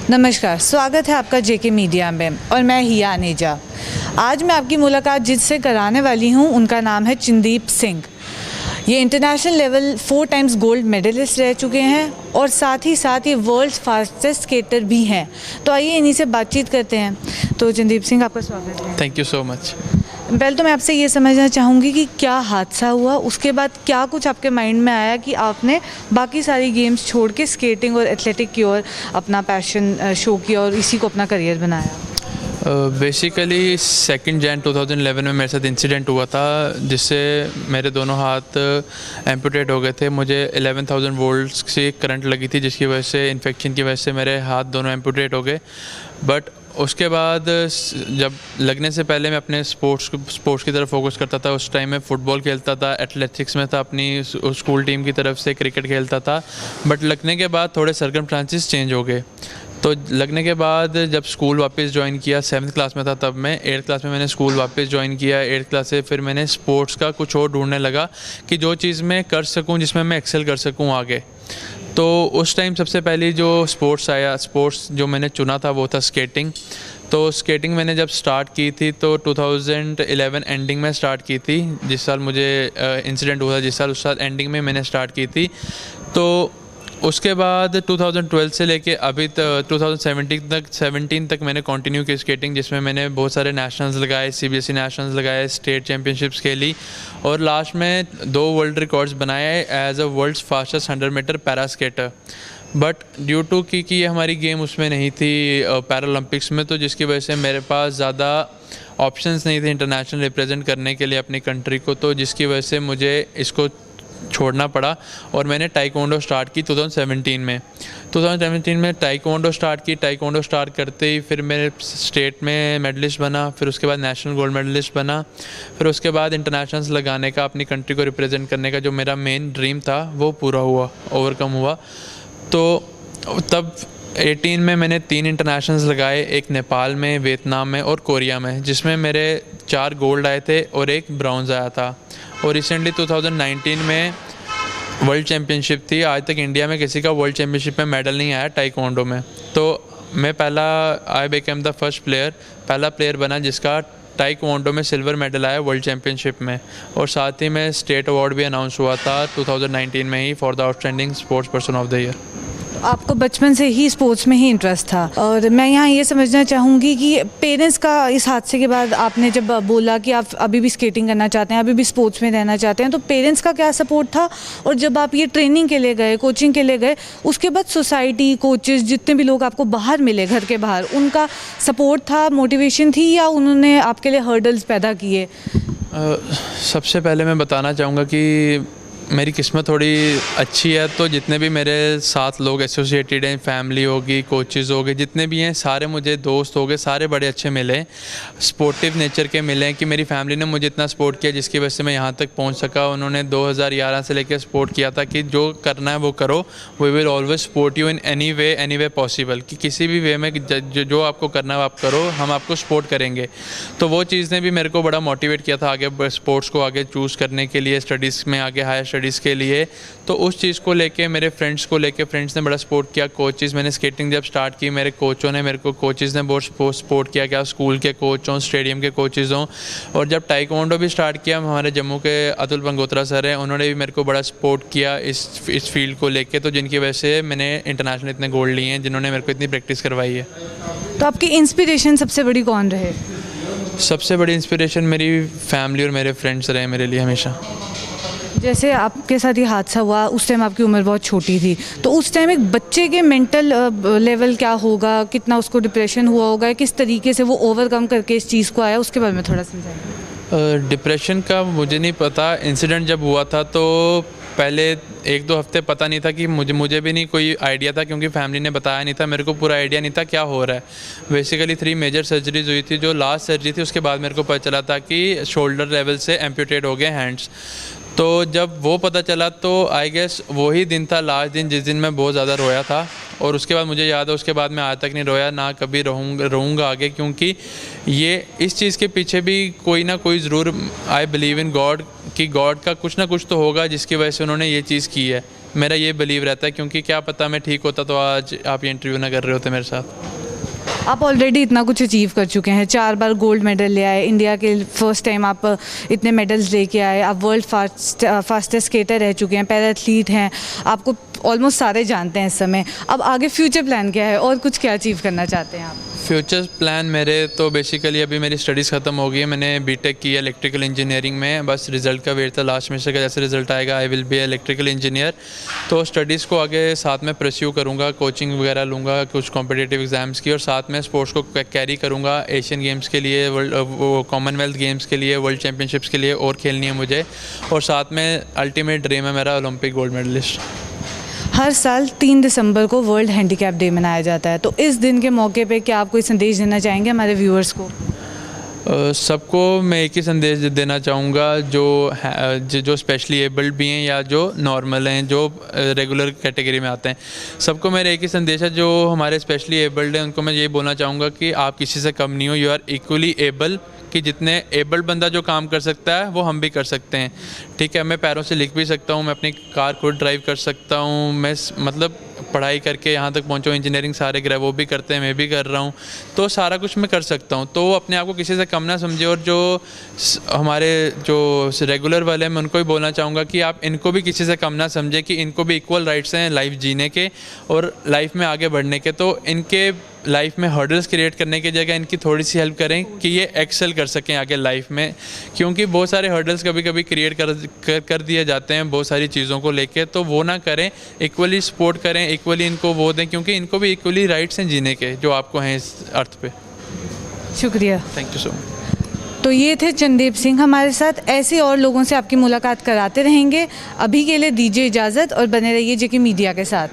नमस्कार, स्वागत है आपका जेके मीडिया में और मैं हिया अनेजा। आज मैं आपकी मुलाकात जिससे कराने वाली हूं उनका नाम है चिंदीप सिंह। ये international level 4 times gold medalist रह चुके हैं और साथ ही साथ ये वर्ल्ड फास्टेस्ट स्केटर भी हैं। तो आइए इन्हीं से बातचीत करते हैं। तो चिंदीप सिंह, आपका स्वागत है। Thank you so much. पहले तो मैं आपसे ये समझना चाहूँगी कि क्या हादसा हुआ, उसके बाद क्या कुछ आपके माइंड में आया कि आपने बाकी सारी गेम्स छोड़ के स्केटिंग और एथलेटिक की ओर अपना पैशन शो किया और इसी को अपना करियर बनाया। बेसिकली 2 जन 2011 में मेरे साथ इंसिडेंट हुआ था जिससे मेरे दोनों हाथ एम्पुटेट हो गए थे। मुझे 11,000 वोल्ट्स से करंट लगी थी जिसकी वजह से इन्फेक्शन की वजह से मेरे हाथ दोनों एम्पुटेट हो गए। बट उसके बाद जब लगने से पहले मैं अपने स्पोर्ट्स की तरफ फोकस करता था। उस टाइम में फ़ुटबॉल खेलता था, एथलेटिक्स में था, अपनी स्कूल टीम की तरफ से क्रिकेट खेलता था। बट लगने के बाद थोड़े सर्कमस्टांसेस चेंज हो गए। तो लगने के बाद जब स्कूल वापस ज्वाइन किया, 7th क्लास में था तब मैं, 8th क्लास में मैंने स्कूल वापस ज्वाइन किया। 8th क्लास से फिर मैंने स्पोर्ट्स का कुछ और ढूंढने लगा कि जो चीज़ मैं कर सकूं, जिसमें मैं एक्सेल कर सकूं आगे। तो उस टाइम सबसे पहले जो स्पोर्ट्स जो मैंने चुना था वो था स्केटिंग। तो स्केटिंग मैंने जब स्टार्ट की थी तो 2011 एंडिंग में स्टार्ट की थी। जिस साल मुझे इंसिडेंट हुआ था, जिस साल उस साल एंडिंग में मैंने स्टार्ट की थी। तो उसके बाद 2012 से लेके अभी 2017 तक मैंने कंटिन्यू की स्केटिंग, जिसमें मैंने बहुत सारे नेशनल्स लगाए, CBSE नेशनल्स लगाए, स्टेट चैम्पियनशिप्स खेली और लास्ट में 2 वर्ल्ड रिकॉर्ड्स बनाए as a world's fastest 100 metre para skater. But due to कि ये हमारी गेम उसमें नहीं थी पैरालंपिक्स में, तो जिसकी वजह से मेरे पास ज़्यादा ऑप्शंस नहीं थे इंटरनेशनल रिप्रेजेंट करने के लिए अपनी कंट्री को, तो जिसकी वजह से मुझे इसको छोड़ना पड़ा और मैंने टाइकोंडो स्टार्ट की 2017 में। 2017 में टाइकोंडो स्टार्ट करते ही फिर मेरे स्टेट में मेडलिस्ट बना, फिर उसके बाद नेशनल गोल्ड मेडलिस्ट बना, फिर उसके बाद इंटरनेशनल्स लगाने का, अपनी कंट्री को रिप्रेजेंट करने का जो मेरा मेन ड्रीम था वो पूरा हुआ, ओवरकम हुआ। तो तब 18 में मैंने 3 इंटरनेशनल्स लगाए, एक नेपाल में, वियतनाम में और कोरिया में, जिसमें मेरे 4 गोल्ड आए थे और 1 ब्रॉन्ज आया था। और रिसेंटली 2019 में वर्ल्ड चैम्पियनशिप थी। आज तक इंडिया में किसी का वर्ल्ड चैम्पियनशिप में मेडल नहीं आया टाइकोंडो में। तो मैं I became the first player, पहला प्लेयर बना जिसका टाइकोंडो में सिल्वर मेडल आया वर्ल्ड चैम्पियनशिप में। और साथ ही में स्टेट अवार्ड भी अनाउंस हुआ था 2019 में ही for the outstanding sports person of the year. आपको बचपन से ही स्पोर्ट्स में ही इंटरेस्ट था और मैं यहाँ ये समझना चाहूँगी कि पेरेंट्स का इस हादसे के बाद आपने जब बोला कि आप अभी भी स्केटिंग करना चाहते हैं, अभी भी स्पोर्ट्स में रहना चाहते हैं, तो पेरेंट्स का क्या सपोर्ट था? और जब आप ये ट्रेनिंग के लिए गए, कोचिंग के लिए गए, उसके बाद सोसाइटी, कोचेज़, जितने भी लोग आपको बाहर मिले घर के बाहर, उनका सपोर्ट था, मोटिवेशन थी, या उन्होंने आपके लिए हर्डल्स पैदा किए? सबसे पहले मैं बताना चाहूँगा कि मेरी किस्मत थोड़ी अच्छी है। तो जितने भी मेरे साथ लोग एसोसिएटेड हैं, फैमिली होगी, कोचेज़ हो गए, जितने भी हैं सारे मुझे दोस्त हो गए, सारे बड़े अच्छे मिले, स्पोर्टिव नेचर के मिले कि मेरी फैमिली ने मुझे इतना सपोर्ट किया जिसकी वजह से मैं यहाँ तक पहुँच सका। उन्होंने 2011 से लेकर सपोर्ट किया था कि जो करना है वो करो, we will always support you in any way possible, कि किसी भी वे में जो आपको करना है आप करो, हम आपको सपोर्ट करेंगे। तो वो चीज़ ने भी मेरे को बड़ा मोटिवेट किया था आगे स्पोर्ट्स को आगे चूज़ करने के लिए, स्टडीज़ में आगे हायर स्टडीज़ के लिए। तो उस चीज़ को लेके मेरे फ्रेंड्स ने बड़ा सपोर्ट किया। कोचेज़, मैंने स्केटिंग जब स्टार्ट की, मेरे कोचों ने मेरे को, कोचेज़ ने बहुत सपोर्ट किया, क्या स्कूल के कोच हों, स्टेडियम के कोचेज़ हों। और जब टाइकोंडो भी स्टार्ट किया, हमारे जम्मू के अतुल पंगोत्रा सर हैं, उन्होंने भी मेरे को बड़ा सपोर्ट किया इस फील्ड को लेके, तो जिनकी वजह से मैंने इंटरनेशनल इतने गोल्ड लिए हैं, जिन्होंने मेरे को इतनी प्रैक्टिस करवाई है। तो आपकी इंस्पिरेशन सबसे बड़ी कौन रहे? सबसे बड़ी इंस्पिरेशन मेरी फैमिली और मेरे फ्रेंड्स रहे मेरे लिए हमेशा। जैसे आपके साथ ये हादसा हुआ, उस टाइम आपकी उम्र बहुत छोटी थी, तो उस टाइम एक बच्चे के मेंटल लेवल क्या होगा, कितना उसको डिप्रेशन हुआ होगा, किस तरीके से वो ओवरकम करके इस चीज़ को आया, उसके बारे में थोड़ा समझाइए। डिप्रेशन का मुझे नहीं पता। इंसिडेंट जब हुआ था तो पहले 1-2 हफ्ते पता नहीं था कि मुझे भी नहीं कोई आइडिया था, क्योंकि फैमिली ने बताया नहीं था, मेरे को पूरा आइडिया नहीं था क्या हो रहा है। बेसिकली 3 मेजर सर्जरीज हुई थी। जो लास्ट सर्जरी थी उसके बाद मेरे को पता चला था कि शोल्डर लेवल से एम्प्यूटेड हो गए हैंड्स। तो जब वो पता चला तो आई गेस वही दिन था, लास्ट दिन, जिस दिन मैं बहुत ज़्यादा रोया था। और उसके बाद मुझे याद है, उसके बाद मैं आज तक नहीं रोया, ना कभी रोऊंगा आगे, क्योंकि ये इस चीज़ के पीछे भी कोई ना कोई ज़रूर, आई बिलीव इन गॉड, कि गॉड का कुछ ना कुछ तो होगा जिसकी वजह से उन्होंने ये चीज़ की है। मेरा ये बिलीव रहता है, क्योंकि क्या पता मैं ठीक होता तो आज आप ये इंटरव्यू ना कर रहे होते मेरे साथ। आप ऑलरेडी इतना कुछ अचीव कर चुके हैं, 4 बार गोल्ड मेडल ले आए, इंडिया के फर्स्ट टाइम आप इतने मेडल्स लेके आए, आप वर्ल्ड फास्टेस्ट स्केटर रह चुके हैं, पैरा एथलीट हैं, आपको ऑलमोस्ट सारे जानते हैं इस समय। अब आगे फ्यूचर प्लान क्या है और कुछ क्या अचीव करना चाहते हैं आप? फ्यूचर प्लान मेरे तो बेसिकली अभी मेरी स्टडीज़ ख़त्म हो गई है, मैंने बीटेक की है इलेक्ट्रिकल इंजीनियरिंग में, बस रिज़ल्ट का वेट था, लास्ट सेमेस्टर का जैसे रिज़ल्ट आएगा I will be electrical engineer. तो स्टडीज़ को आगे साथ में परस्यू करूँगा, कोचिंग वगैरह लूँगा कुछ कॉम्पिटिटिव एग्ज़ाम्स की, और साथ में स्पोर्ट्स को कैरी करूँगा एशियन गेम्स के लिए, वर्ल्ड कॉमनवेल्थ गेम्स के लिए, वर्ल्ड चैम्पियनशिप्स के लिए और खेलनी है मुझे, और साथ में अल्टीमेट ड्रीम है मेरा ओलंपिक गोल्ड मेडलिस्ट। हर साल 3 दिसंबर को वर्ल्ड हैंडीकैप डे मनाया जाता है, तो इस दिन के मौके पे क्या आप कोई संदेश देना चाहेंगे हमारे व्यूअर्स को? सबको मैं एक ही संदेश देना चाहूँगा, जो स्पेशली एबल्ड भी हैं या जो नॉर्मल हैं, जो रेगुलर कैटेगरी में आते हैं, सबको मेरा एक ही संदेश है, जो हमारे स्पेशली एबल्ड हैं उनको मैं ये बोलना चाहूँगा कि आप किसी से कम नहीं हो, यू आर इक्वली एबल, कि जितने एबल्ड बंदा जो काम कर सकता है वो हम भी कर सकते हैं। ठीक है, मैं पैरों से लिख भी सकता हूँ, मैं अपनी कार खुद ड्राइव कर सकता हूँ, मैं मतलब पढ़ाई करके यहाँ तक पहुँचा हूँ, इंजीनियरिंग सारे ग्रह वो भी करते हैं, मैं भी कर रहा हूँ, तो सारा कुछ मैं कर सकता हूँ। तो अपने आप को किसी से कम ना समझे, और जो हमारे जो रेगुलर वाले हैं मैं उनको भी बोलना चाहूँगा कि आप इनको भी किसी से कम ना समझे, कि इनको भी इक्वल राइट्स हैं लाइफ जीने के और लाइफ में आगे बढ़ने के। तो इनके लाइफ में हर्डल्स क्रिएट करने की जगह इनकी थोड़ी सी हेल्प करें कि ये एक्सेल कर सकें आगे लाइफ में, क्योंकि बहुत सारे हर्डल्स कभी कभी क्रिएट कर दिए जाते हैं बहुत सारी चीज़ों को लेके, तो वो ना करें, इक्वली सपोर्ट करें, इक्वली इनको वो दें, क्योंकि इनको भी इक्वली राइट्स हैं जीने के जो आपको हैं इस अर्थ पे। शुक्रिया, थैंक यू सो मच। तो ये थे चंदेप सिंह हमारे साथ, ऐसे और लोगों से आपकी मुलाकात कराते रहेंगे। अभी के लिए दीजिए इजाज़त और बने रहिए जेके मीडिया के साथ।